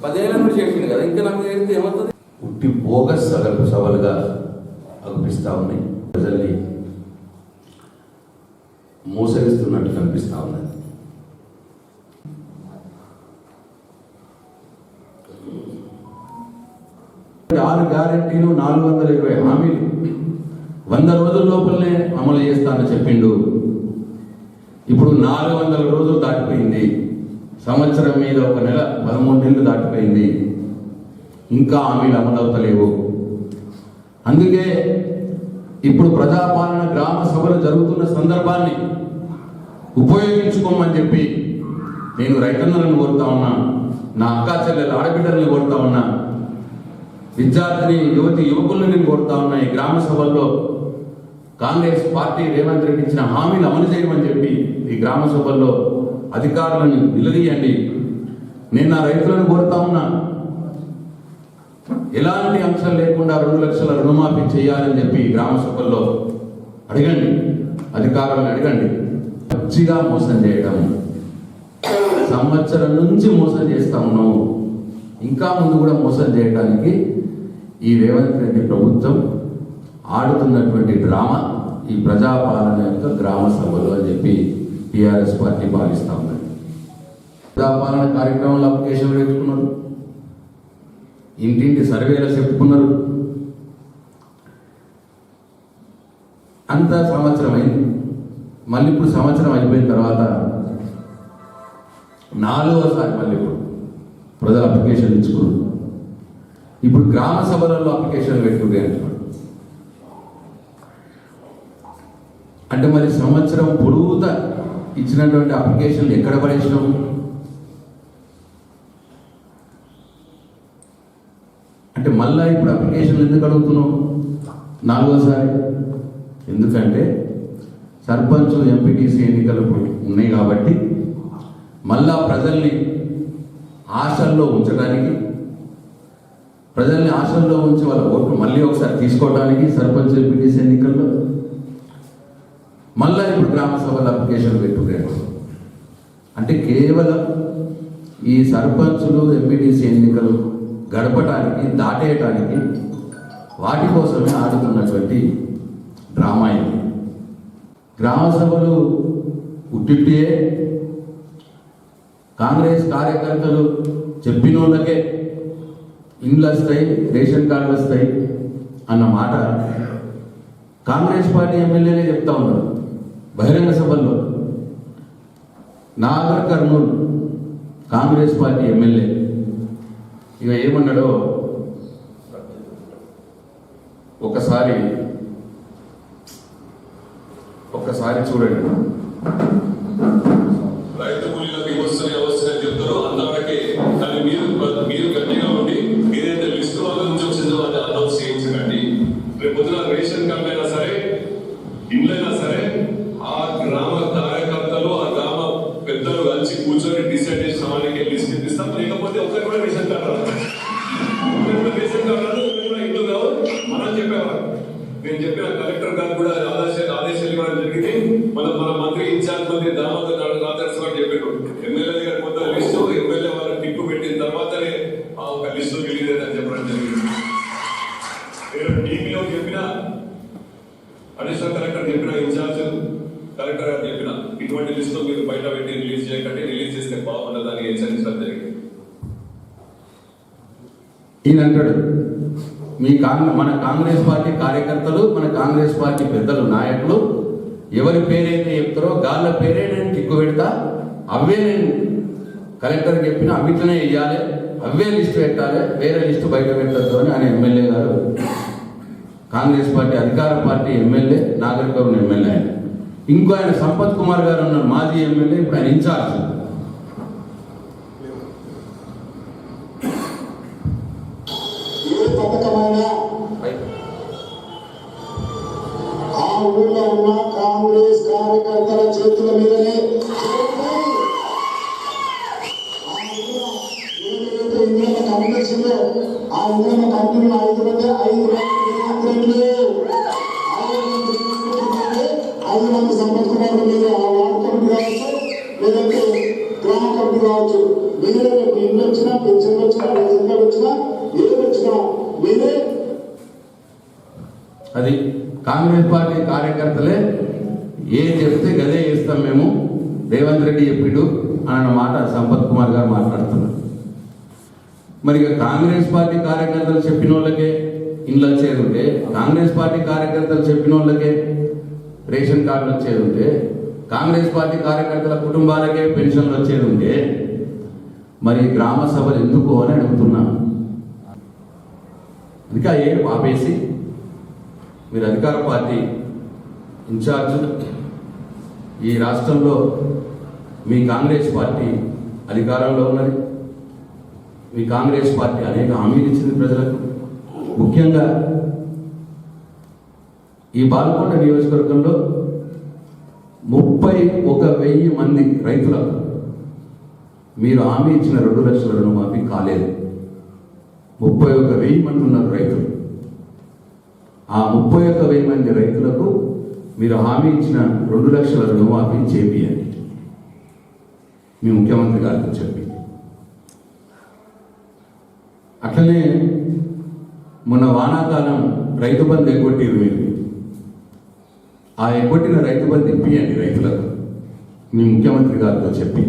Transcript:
10 ఏళ్ళ నుంచి చేసింది కదా, ఇంకా నాకు చేస్తే ఏమవుతుంది? ఉట్టి బోగస్ సభలుగా అనిపిస్తూ ఉన్నాయి. ప్రజల్ని మోసగిస్తున్నట్టు కనిపిస్తూ ఉన్నది. ఆరు గ్యారెంటీలు 420 హామీలు 100 రోజుల లోపలనే అమలు చేస్తానని చెప్పిండు. ఇప్పుడు 400 రోజులు దాటిపోయింది. సంవత్సరం మీద 1 నెల 13 నెలలు దాటిపోయింది. ఇంకా హామీలు అమలు అవుతలేవు. అందుకే ఇప్పుడు ప్రజాపాలన గ్రామ సభలు జరుగుతున్న సందర్భాన్ని ఉపయోగించుకోమని చెప్పి నేను రైతన్నలను కోరుతా ఉన్నా, నా అక్కా చెల్లెల ఆడబిడ్డలను కోరుతా ఉన్నా, విద్యార్థిని యువకులను నేను కోరుతా ఉన్నా. ఈ గ్రామ సభల్లో కాంగ్రెస్ పార్టీ రేవంత్ రెడ్డి ఇచ్చిన హామీలు అమలు చేయమని చెప్పి ఈ గ్రామ సభల్లో అధికారులను నిలదీయండి. నేను నా రైతులను కోరుతా ఉన్నా, ఎలాంటి అంశం లేకుండా 2 లక్షల రుణమాఫీ చేయాలని చెప్పి గ్రామ సభల్లో అడగండి, అధికారులను అడగండి. పచ్చిగా మోసం చేయడం, సంవత్సరం నుంచి మోసం చేస్తా ఉన్నాం. ఇంకా ముందు కూడా మోసం చేయడానికి ఈ రేవంత్ రెడ్డి ప్రభుత్వం ఆడుతున్నటువంటి డ్రామా ఈ ప్రజాపాలన యొక్క గ్రామ సభలు అని చెప్పి టీఆర్ఎస్ పార్టీ భావిస్తా ఉన్నది. ప్రజాపాలన కార్యక్రమంలో అప్లికేషన్లు పెట్టుకున్నారు, ఇంటింటి సర్వేలు చెప్పుకున్నారు. అంత సంవత్సరం అయింది. మళ్ళీ ఇప్పుడు సంవత్సరం అయిపోయిన తర్వాత 4వసారి మళ్ళీ ఇప్పుడు ప్రజలు అప్లికేషన్ ఇచ్చుకున్నారు. ఇప్పుడు గ్రామ సభలలో అప్లికేషన్లు పెట్టుకుంటే అంటున్నాడు. అంటే మరి సంవత్సరం పొడుగుతా ఇచ్చినటువంటి అప్లికేషన్లు ఎక్కడ పడేసినాం? అంటే మళ్ళా ఇప్పుడు అప్లికేషన్లు ఎందుకు అడుగుతున్నాం 4వసారి? ఎందుకంటే సర్పంచ్ ఎంపీటీసీ ఎన్నికలు ఉన్నాయి కాబట్టి మళ్ళా ప్రజల్ని ఆశల్లో ఉంచడానికి, ప్రజల్ని ఆశల్లో ఉంచి వాళ్ళ ఓట్లు మళ్ళీ ఒకసారి తీసుకోవడానికి సర్పంచ్ ఎంపీటీసీ ఎన్నికల్లో మళ్ళా ఇప్పుడు గ్రామ సభల అప్లికేషన్ పెట్టుకున్నాడు. అంటే కేవలం ఈ సర్పంచులు ఎంపీటీసీ ఎన్నికలు గడపడానికి, దాటేయటానికి, వాటి కోసమే ఆడుతున్నటువంటి డ్రామా ఇది. గ్రామ సభలు ఉట్టిట్టే కాంగ్రెస్ కార్యకర్తలు చెప్పిన వాళ్ళకే ఇండ్లు వస్తాయి, రేషన్ కార్డులు వస్తాయి అన్న మాట కాంగ్రెస్ పార్టీ ఎమ్మెల్యేలే చెప్తా ఉన్నారు బహిరంగ సభల్లో. నాగర్ కర్నూలు కాంగ్రెస్ పార్టీ ఎమ్మెల్యే ఇక ఏమన్నాడో ఒకసారి చూడండి. రైతు కూలీలకు వస్తున్నాయి చెప్తారు అంతవరకే. కానీ మీరు గట్టిగా ఉండి ఏదైతే లిస్టు వాళ్ళ నుంచి వచ్చిందో అది అనౌన్స్ చేయించకండి. రేపు పొద్దున రేషన్ కార్డు అయినా సరే, ఇండ్లైనా సరే, ఆ గ్రామ కార్యకర్తలు, ఆ గ్రామ పెద్దలు కలిసి కూర్చొని డిసైడ్ చేసిన వాళ్ళకి లిస్ట్ ఇప్పిస్తాం. లేకపోతే ఒకరు కూడా రేషన్ కార్డు రాదు, రేషన్ కార్డు రాదు, ఇంట్లో కావు. మనం చెప్పేవారు, నేను చెప్పిన కలెక్టర్ గారు కూడా ఆదేశాలు ఇవ్వడం జరిగింది. మన మంత్రి ఇన్ఛార్జ్ మంత్రి దామోదర్ రాజర్స్ గారు చెప్పారు, ఎమ్మెల్యే దగ్గర కొంత లిస్టు ఎమ్మెల్యే వాళ్ళ టిప్పు పెట్టిన తర్వాతనే ఒక లిస్టు వెళ్ళేదని చెప్పడం జరిగింది. టీవీలో చెప్పిన, అడిషనల్ కలెక్టర్ చెప్పిన, ఇన్ఛార్జ్ కలెక్టర్ గారు చెప్పిన ఇటువంటి లిస్టు మీరు బయట పెట్టి రిలీజ్ చేయకండి, రిలీజ్ చేస్తే బాగుండదని హెచ్చరించడం జరిగింది. ఈయన అంటాడు మన కాంగ్రెస్ పార్టీ కార్యకర్తలు, మన కాంగ్రెస్ పార్టీ పెద్దలు, నాయకులు ఎవరి పేరైతే చెప్తారో గాళ్ళ పేరే నేను టిక్కు పెడతా, అవే నేను కలెక్టర్ చెప్పిన అవిట్లనే వేయాలి, అవే లిస్టు పెట్టాలి, వేరే లిస్టు బయట పెట్టద్దు అని ఆయన ఎమ్మెల్యే గారు, కాంగ్రెస్ పార్టీ అధికార party MLA, Nagar Kurnool MLA. ఇంకో ఆయన సంపత్ కుమార్ గారు ఉన్నారు, మాజీ ఎమ్మెల్యే, ఇప్పుడు ఆయన ఇన్ఛార్జ్. ఆ ఊళ్ళో ఉన్న కాంగ్రెస్ కార్యకర్తల చేతుల మీదనే ఇండియన్ కమ్యూనికేషన్ లో ఆ ఇండియన్ కంపెనీలు 5 మంది 5 మంది సంపత్ కుమార్ మీద వాడుకోవడం కావచ్చు, లేదంటే గ్రామ కార్డు కావచ్చు, మీరే రేపు ఇల్లు వచ్చినా, పెన్షన్ వచ్చినా, రేషన్ కార్డు వచ్చినా, ఏది వచ్చినా మీరే. అది కాంగ్రెస్ పార్టీ కార్యకర్తలే ఏ చెప్తే గదే చేస్తాం మేము, రేవంత్ రెడ్డి చెప్పిండు అన్న మాట సంపత్ కుమార్ గారు మాట్లాడుతున్నారు. మరి ఇక కాంగ్రెస్ పార్టీ కార్యకర్తలు చెప్పిన వాళ్ళకే ఇండ్లు వచ్చేది ఉంటే, కాంగ్రెస్ పార్టీ కార్యకర్తలు చెప్పిన వాళ్ళకే రేషన్ కార్డులు వచ్చేది ఉంటే, కాంగ్రెస్ పార్టీ కార్యకర్తల కుటుంబాలకే పెన్షన్లు వచ్చేది ఉంటే, మరి గ్రామ సభలు ఎందుకు అని అడుగుతున్నా. ఇంకా ఏడు ఆపేసి మీరు అధికార పార్టీ ఇన్ఛార్జ్, ఈ రాష్ట్రంలో మీ కాంగ్రెస్ పార్టీ అధికారంలో ఉన్నది. మీ కాంగ్రెస్ పార్టీ అనేక హామీలు ఇచ్చింది ప్రజలకు. ముఖ్యంగా ఈ బాల్కొండ నియోజకవర్గంలో 31,000 మంది రైతులకు మీరు హామీ ఇచ్చిన 2 లక్షల రుణమాఫీ కాలేదు. 31,000 మంది ఉన్నారు రైతులు. ఆ 31,000 మంది రైతులకు మీరు హామీ ఇచ్చిన 2 లక్షల రుణమాఫీ చేపియండి మీ ముఖ్యమంత్రి గారితో చెప్పి. అట్లనే మొన్న వానాకాలం రైతు బంధు ఎగ్గొట్టిరు మీరు. ఆ ఎగ్గొట్టిన రైతు బంధు ఇప్పియండి రైతులకు మీ ముఖ్యమంత్రి గారితో చెప్పి.